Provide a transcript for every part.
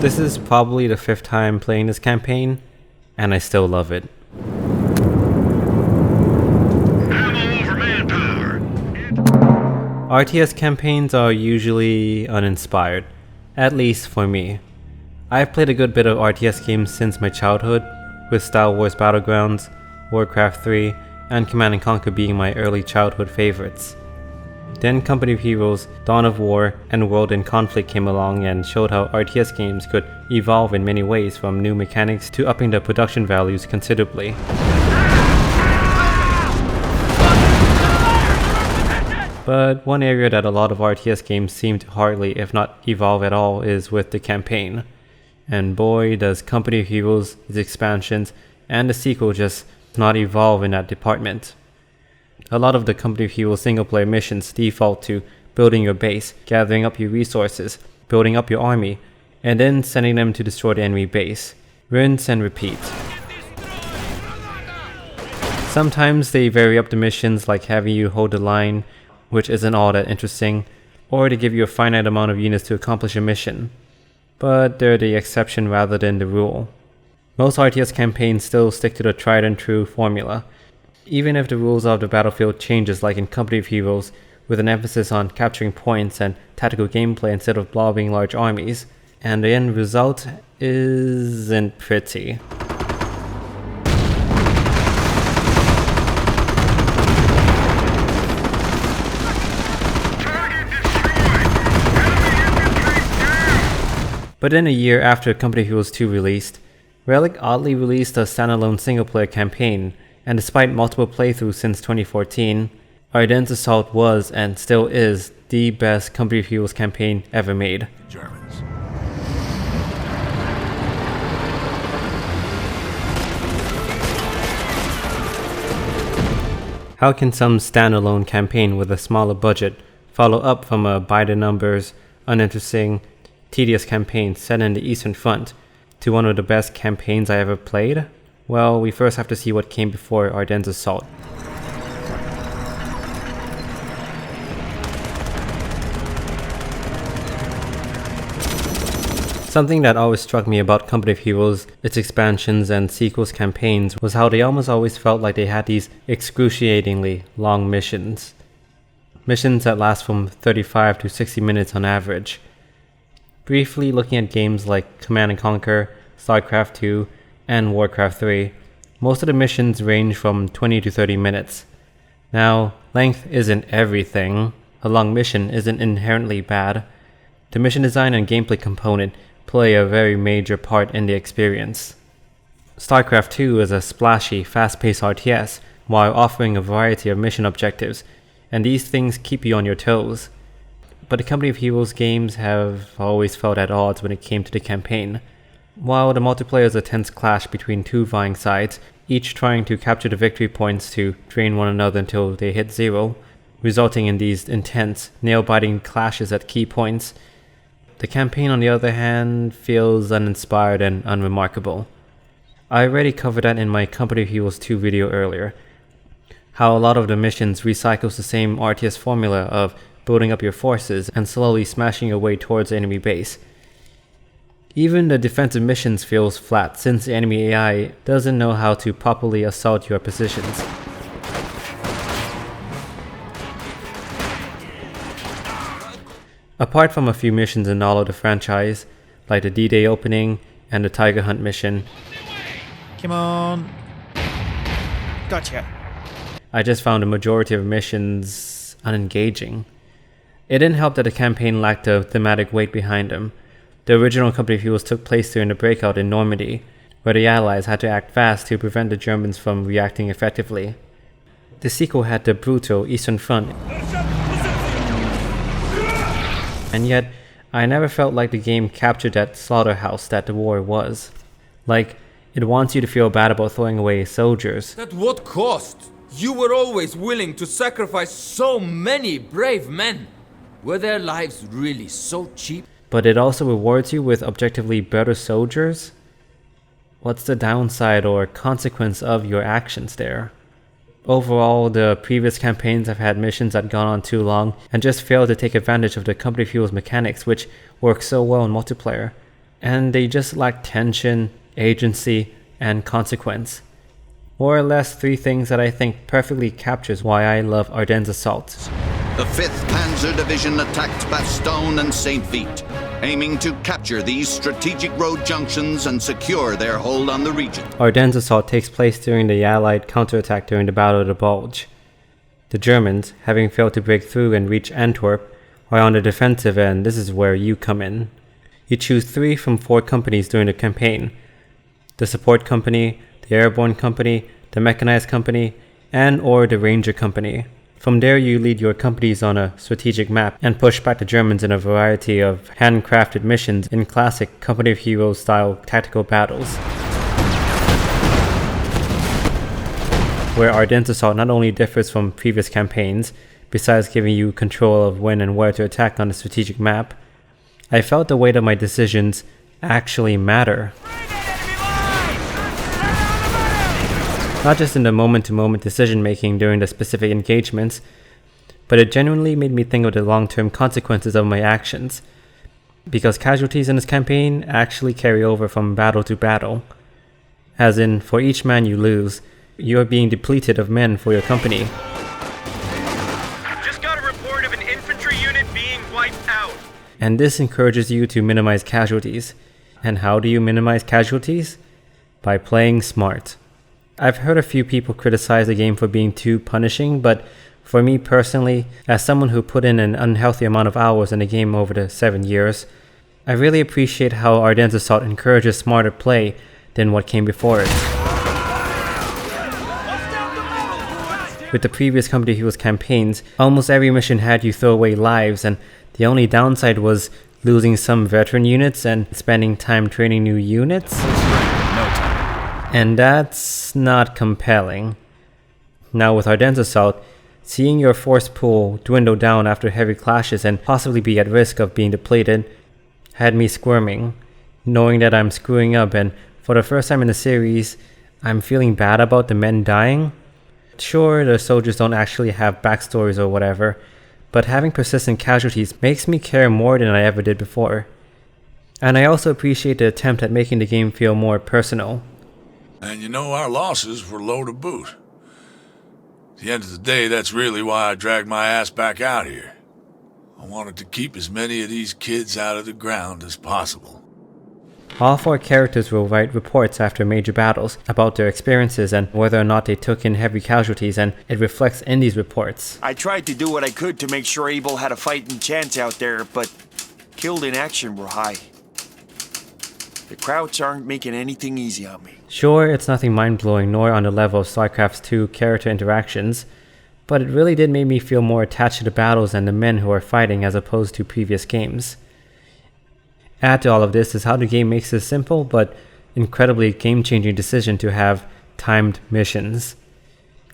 This is probably the 5th time playing this campaign, and I still love it. RTS campaigns are usually uninspired, at least for me. I've played a good bit of RTS games since my childhood, with Star Wars Battlegrounds, Warcraft 3, and Command & Conquer being my early childhood favorites. Then Company of Heroes, Dawn of War, and World in Conflict came along and showed how RTS games could evolve in many ways, from new mechanics to upping the production values considerably. But one area that a lot of RTS games seem to hardly, if not evolve at all, is with the campaign. And boy, does Company of Heroes, its expansions, and the sequel just not evolve in that department. A lot of the Company of Heroes single-player missions default to building your base, gathering up your resources, building up your army, and then sending them to destroy the enemy base. Rinse and repeat. Sometimes they vary up the missions, like having you hold the line, which isn't all that interesting, or they give you a finite amount of units to accomplish a mission. But they're the exception rather than the rule. Most RTS campaigns still stick to the tried and true formula, even if the rules of the battlefield changes, like in Company of Heroes, with an emphasis on capturing points and tactical gameplay instead of blobbing large armies, and the end result isn't pretty. But then a year after Company of Heroes 2 released, Relic oddly released a standalone single-player campaign, and despite multiple playthroughs since 2014, Ardennes Assault was, and still is, the best Company of Heroes campaign ever made. Germans. How can some standalone campaign with a smaller budget follow up from a by-the-numbers, uninteresting, tedious campaign set in the Eastern Front to one of the best campaigns I ever played? Well, we first have to see what came before Ardennes Assault. Something that always struck me about Company of Heroes, its expansions and sequels campaigns, was how they almost always felt like they had these excruciatingly long missions. Missions that last from 35 to 60 minutes on average. Briefly looking at games like Command & Conquer, StarCraft 2, and Warcraft 3, most of the missions range from 20 to 30 minutes. Now, length isn't everything. A long mission isn't inherently bad. The mission design and gameplay component play a very major part in the experience. StarCraft 2 is a splashy, fast-paced RTS, while offering a variety of mission objectives, and these things keep you on your toes. But the Company of Heroes games have always felt at odds when it came to the campaign. While the multiplayer is a tense clash between two vying sides, each trying to capture the victory points to drain one another until they hit zero, resulting in these intense, nail-biting clashes at key points, the campaign on the other hand feels uninspired and unremarkable. I already covered that in my Company of Heroes 2 video earlier, how a lot of the missions recycles the same RTS formula of building up your forces and slowly smashing your way towards the enemy base. Even the defensive missions feels flat since the enemy AI doesn't know how to properly assault your positions. Apart from a few missions in all of the franchise, like the D-Day opening and the Tiger Hunt mission, Come on. Gotcha. I just found the majority of missions unengaging. It didn't help that the campaign lacked a thematic weight behind them. The original Company of Heroes took place during the breakout in Normandy, where the Allies had to act fast to prevent the Germans from reacting effectively. The sequel had the brutal Eastern Front, and yet I never felt like the game captured that slaughterhouse that the war was. Like, it wants you to feel bad about throwing away soldiers. At what cost? You were always willing to sacrifice so many brave men. Were their lives really so cheap? But it also rewards you with objectively better soldiers? What's the downside or consequence of your actions there? Overall, the previous campaigns have had missions that gone on too long and just failed to take advantage of the Company of Heroes mechanics, which work so well in multiplayer. and they just lack tension, agency, and consequence. More or less 3 things that I think perfectly captures why I love Ardennes Assault. The 5th Panzer Division attacked Bastogne and St. Vite, aiming to capture these strategic road junctions and secure their hold on the region. Ardennes Assault takes place during the Allied counterattack during the Battle of the Bulge. The Germans, having failed to break through and reach Antwerp, are on the defensive, and this is where you come in. You choose 3 from 4 companies during the campaign: the Support Company, the Airborne Company, the Mechanized Company, and or the Ranger Company. From there you lead your companies on a strategic map and push back the Germans in a variety of handcrafted missions in classic Company of Heroes style tactical battles, where Ardennes Assault not only differs from previous campaigns, besides giving you control of when and where to attack on the strategic map, I felt the weight of my decisions actually matter. Not just in the moment-to-moment decision-making during the specific engagements, but it genuinely made me think of the long-term consequences of my actions, because casualties in this campaign actually carry over from battle to battle. As in, for each man you lose, you are being depleted of men for your company. Just got a report of an infantry unit being wiped out. And this encourages you to minimize casualties. And how do you minimize casualties? By playing smart. I've heard a few people criticize the game for being too punishing, but for me personally, as someone who put in an unhealthy amount of hours in the game over the 7 years, I really appreciate how Ardennes Assault encourages smarter play than what came before it. With the previous Company of Heroes campaigns, almost every mission had you throw away lives, and the only downside was losing some veteran units and spending time training new units. And that's not compelling. Now with Ardennes Assault, seeing your force pool dwindle down after heavy clashes and possibly be at risk of being depleted had me squirming, knowing that I'm screwing up, and for the first time in the series, I'm feeling bad about the men dying. Sure, the soldiers don't actually have backstories or whatever, but having persistent casualties makes me care more than I ever did before. And I also appreciate the attempt at making the game feel more personal. And you know, our losses were low to boot. At the end of the day, that's really why I dragged my ass back out here. I wanted to keep as many of these kids out of the ground as possible. All 4 characters will write reports after major battles about their experiences and whether or not they took in heavy casualties, and it reflects in these reports. I tried to do what I could to make sure Abel had a fighting chance out there, but killed in action were high. The Krauts aren't making anything easy on me. Sure, it's nothing mind-blowing nor on the level of StarCraft's 2 character interactions, but it really did make me feel more attached to the battles and the men who are fighting as opposed to previous games. Add to all of this is how the game makes this simple but incredibly game-changing decision to have timed missions,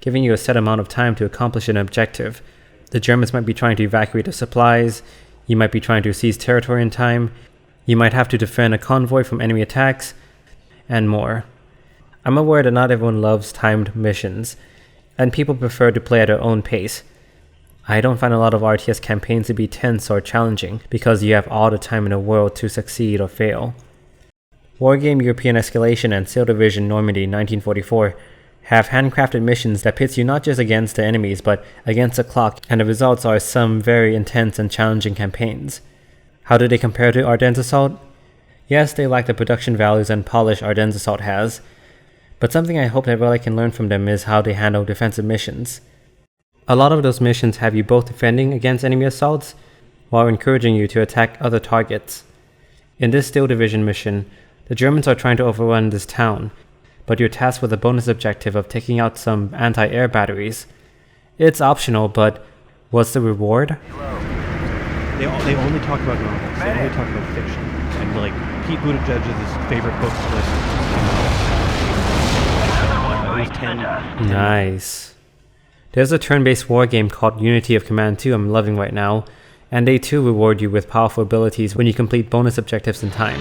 giving you a set amount of time to accomplish an objective. The Germans might be trying to evacuate the supplies, you might be trying to seize territory in time, you might have to defend a convoy from enemy attacks, and more. I'm aware that not everyone loves timed missions, and people prefer to play at their own pace. I don't find a lot of RTS campaigns to be tense or challenging, because you have all the time in the world to succeed or fail. Wargame European Escalation and Sail Division Normandy 1944 have handcrafted missions that pits you not just against the enemies, but against the clock, and the results are some very intense and challenging campaigns. How do they compare to Ardennes Assault? Yes, they lack the production values and polish Ardennes Assault has, but something I hope that Relic can learn from them is how they handle defensive missions. A lot of those missions have you both defending against enemy assaults, while encouraging you to attack other targets. In this Steel Division mission, the Germans are trying to overrun this town, but you're tasked with a bonus objective of taking out some anti-air batteries. It's optional, but what's the reward? They only talk about novels. They only talk about fiction. And like Pete Buttigieg's favorite books was 10. Nice. There's a turn-based war game called Unity of Command 2 I'm loving right now, and they too reward you with powerful abilities when you complete bonus objectives in time.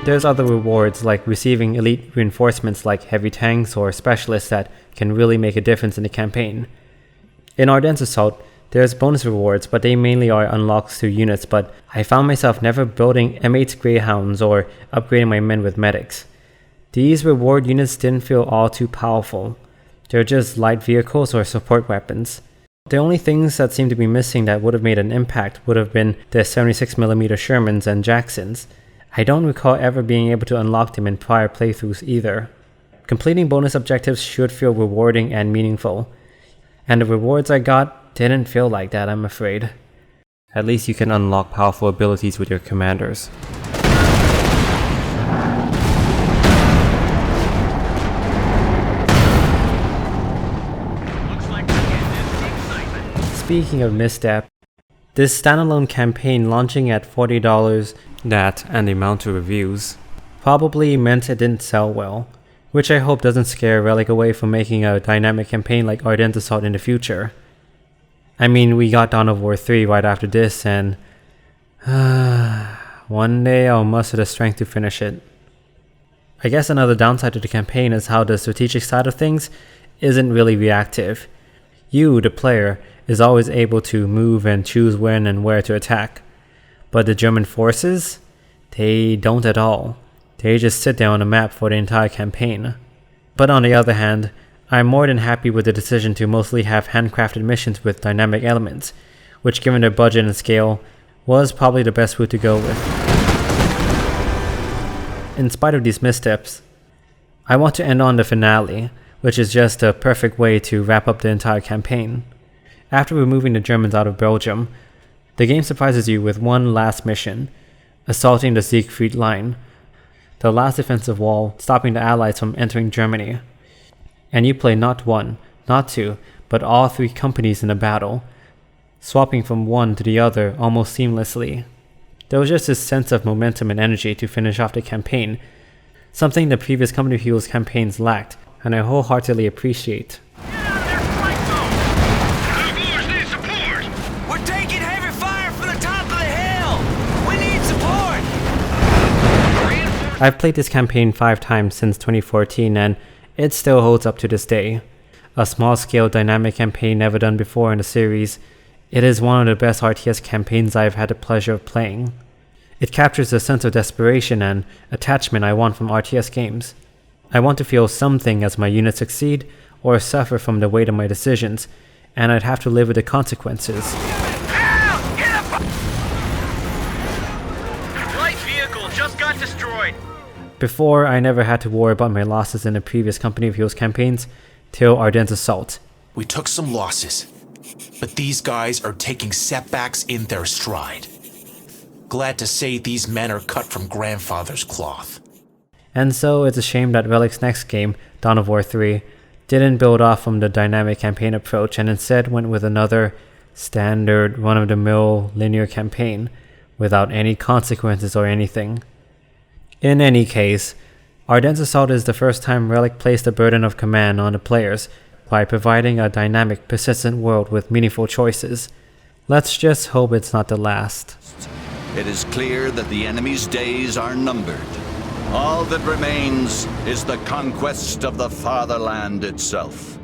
There's other rewards like receiving elite reinforcements like heavy tanks or specialists that can really make a difference in the campaign. In Ardennes Assault, There's bonus rewards, but they mainly are unlocks through units, but I found myself never building M8 Greyhounds or upgrading my men with medics. These reward units didn't feel all too powerful. They're just light vehicles or support weapons. The only things that seemed to be missing that would have made an impact would have been the 76mm Shermans and Jacksons. I don't recall ever being able to unlock them in prior playthroughs either. Completing bonus objectives should feel rewarding and meaningful, and the rewards I got didn't feel like that, I'm afraid. At least you can unlock powerful abilities with your commanders. Speaking of misstep, this standalone campaign launching at $40, that and the amount of reviews, probably meant it didn't sell well, which I hope doesn't scare Relic away from making a dynamic campaign like Ardennes Assault in the future. I mean, we got Dawn of War 3 right after this, and one day I'll muster the strength to finish it. I guess another downside to the campaign is how the strategic side of things isn't really reactive. You, the player, is always able to move and choose when and where to attack. But the German forces? They don't at all. They just sit there on the map for the entire campaign. But on the other hand, I'm more than happy with the decision to mostly have handcrafted missions with dynamic elements, which given their budget and scale, was probably the best route to go with. In spite of these missteps, I want to end on the finale, which is just a perfect way to wrap up the entire campaign. After removing the Germans out of Belgium, the game surprises you with one last mission, assaulting the Siegfried Line, the last defensive wall stopping the Allies from entering Germany. And you play not one, not two, but all three companies in the battle, swapping from one to the other almost seamlessly. There was just this sense of momentum and energy to finish off the campaign, something the previous Company of Heroes campaigns lacked, and I wholeheartedly appreciate. We're taking heavy fire from the top of the hill! We need support! I've played this campaign 5 times since 2014 and it still holds up to this day. A small-scale dynamic campaign never done before in the series, it is one of the best RTS campaigns I've had the pleasure of playing. It captures the sense of desperation and attachment I want from RTS games. I want to feel something as my units succeed or suffer from the weight of my decisions, and I'd have to live with the consequences. Light vehicle just got destroyed. Before, I never had to worry about my losses in the previous Company of Heroes campaigns, till Ardennes Assault. We took some losses, but these guys are taking setbacks in their stride. Glad to say these men are cut from grandfather's cloth. And so it's a shame that Relic's next game, Dawn of War 3, didn't build off from the dynamic campaign approach and instead went with another standard run-of-the-mill linear campaign without any consequences or anything. In any case, Ardennes Assault is the first time Relic placed the burden of command on the players by providing a dynamic, persistent world with meaningful choices. Let's just hope it's not the last. It is clear that the enemy's days are numbered. All that remains is the conquest of the fatherland itself.